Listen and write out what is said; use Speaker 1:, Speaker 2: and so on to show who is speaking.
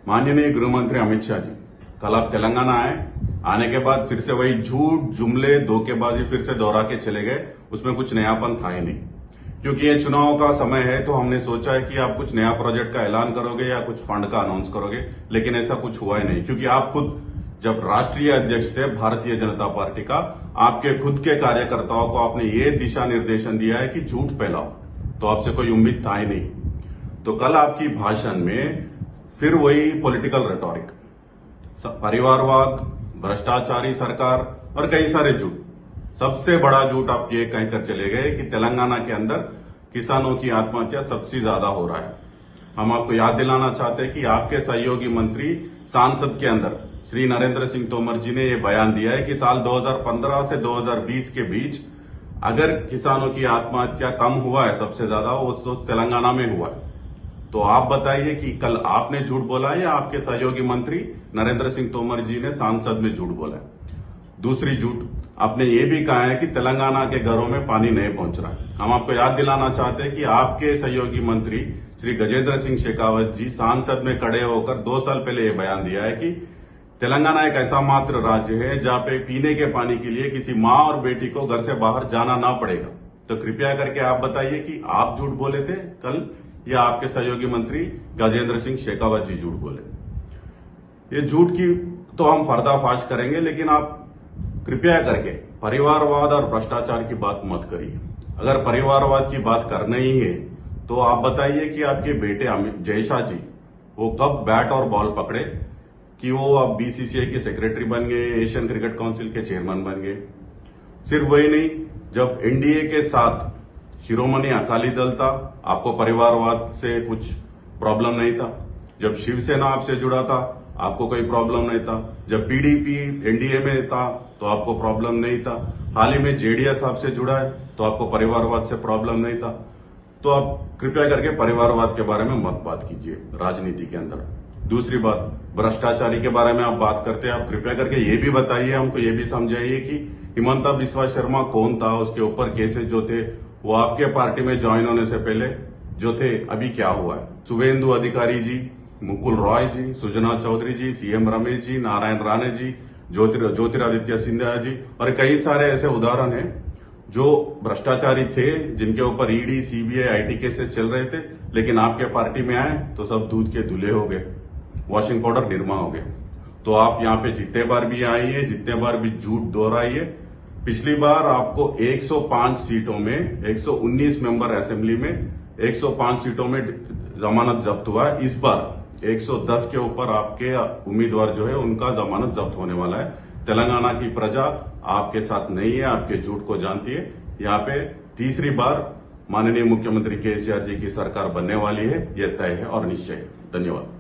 Speaker 1: माननीय गृह मंत्री अमित शाह जी, कल आप तेलंगाना आए, आने के बाद फिर से वही झूठ, जुमले, धोखेबाजी फिर से दोहरा के चले गए। उसमें कुछ नयापन था ही नहीं, क्योंकि ये चुनाव का समय है। तो हमने सोचा है कि आप कुछ नया प्रोजेक्ट का ऐलान करोगे या कुछ फंड का अनाउंस करोगे, लेकिन ऐसा कुछ हुआ ही नहीं। क्योंकि आप खुद जब राष्ट्रीय अध्यक्ष थे भारतीय जनता पार्टी का, आपके खुद के कार्यकर्ताओं को आपने ये दिशा निर्देशन दिया है कि झूठ फैलाओ, तो आपसे कोई उम्मीद था ही नहीं। तो कल आपकी भाषण में फिर वही पॉलिटिकल रेटोरिक, परिवारवाद, भ्रष्टाचारी सरकार और कई सारे झूठ। सबसे बड़ा झूठ आप ये कहकर चले गए कि तेलंगाना के अंदर किसानों की आत्महत्या सबसे ज्यादा हो रहा है। हम आपको याद दिलाना चाहते हैं कि आपके सहयोगी मंत्री सांसद के अंदर श्री नरेंद्र सिंह तोमर जी ने यह बयान दिया है कि साल 2015 से 2020 के बीच अगर किसानों की आत्महत्या कम हुआ है सबसे ज्यादा, वो तो तेलंगाना में हुआ है। तो आप बताइए कि कल आपने झूठ बोला है या आपके सहयोगी मंत्री नरेंद्र सिंह तोमर जी ने सांसद में झूठ बोला है? दूसरी झूठ, आपने ये भी कहा है कि तेलंगाना के घरों में पानी नहीं पहुंच रहा है। हम आपको याद दिलाना चाहते हैं कि आपके सहयोगी मंत्री श्री गजेंद्र सिंह शेखावत जी सांसद में खड़े होकर 2 साल पहले ये बयान दिया है कि तेलंगाना एक ऐसा मात्र राज्य है जहां पे पीने के पानी के लिए किसी मां और बेटी को घर से बाहर जाना ना पड़ेगा। तो कृपया करके आप बताइए कि आप झूठ बोले थे कल या आपके सहयोगी मंत्री गजेंद्र सिंह शेखावत जी झूठ बोले? ये झूठ की तो हम पर्दाफाश करेंगे, लेकिन आप कृपया करके परिवारवाद और भ्रष्टाचार की बात मत करिए। अगर परिवारवाद की बात करना ही है तो आप बताइए कि आपके बेटे जयशाह जी वो कब बैट और बॉल पकड़े कि वो अब बीसीसीआई के सेक्रेटरी बन गए, एशियन क्रिकेट काउंसिल के चेयरमैन बन गए। सिर्फ वही नहीं, जब एनडीए के साथ शिरोमणि अकाली दल था, आपको परिवारवाद से कुछ प्रॉब्लम नहीं था। जब शिवसेना आपसे जुड़ा था, आपको कोई प्रॉब्लम नहीं था। जब पीडीपी एनडीए में था तो आपको प्रॉब्लम नहीं था। हाल ही में जेडीएस आपसे जुड़ा है तो आपको परिवारवाद से प्रॉब्लम नहीं था। तो आप कृपया करके परिवारवाद के बारे में मत बात कीजिए राजनीति के अंदर। दूसरी बात, भ्रष्टाचारी के बारे में आप बात करते हैं, आप कृपया करके ये भी बताइए, हमको ये भी समझाइए कि हिमंता बिस्वा शर्मा कौन था, उसके ऊपर केसेस जो थे वो आपके पार्टी में ज्वाइन होने से पहले जो थे, अभी क्या हुआ है? शुभेंदु अधिकारी जी, मुकुल रॉय जी, सुजना चौधरी जी, सीएम रमेश जी, नारायण राणे जी, ज्योतिरादित्य सिंधिया जी और कई सारे ऐसे उदाहरण हैं जो भ्रष्टाचारी थे, जिनके ऊपर ईडी, सीबीआई, आईटी केसेस चल रहे थे, लेकिन आपके पार्टी में आए तो सब दूध के दूल्हे हो गए, वॉशिंग पाउडर निरमा हो गया। तो आप यहाँ पे जितने बार भी आइए, जितने बार भी झूठ दोहराइए। पिछली बार आपको 105 सीटों में, 119 मेंबर असेंबली में 105 सीटों में जमानत जब्त हुआ है। इस बार 110 के ऊपर आपके उम्मीदवार जो है उनका जमानत जब्त होने वाला है। तेलंगाना की प्रजा आपके साथ नहीं है, आपके झूठ को जानती है। यहाँ पे तीसरी बार माननीय मुख्यमंत्री केसीआर जी की सरकार बनने वाली है, यह तय है और निश्चय है। धन्यवाद।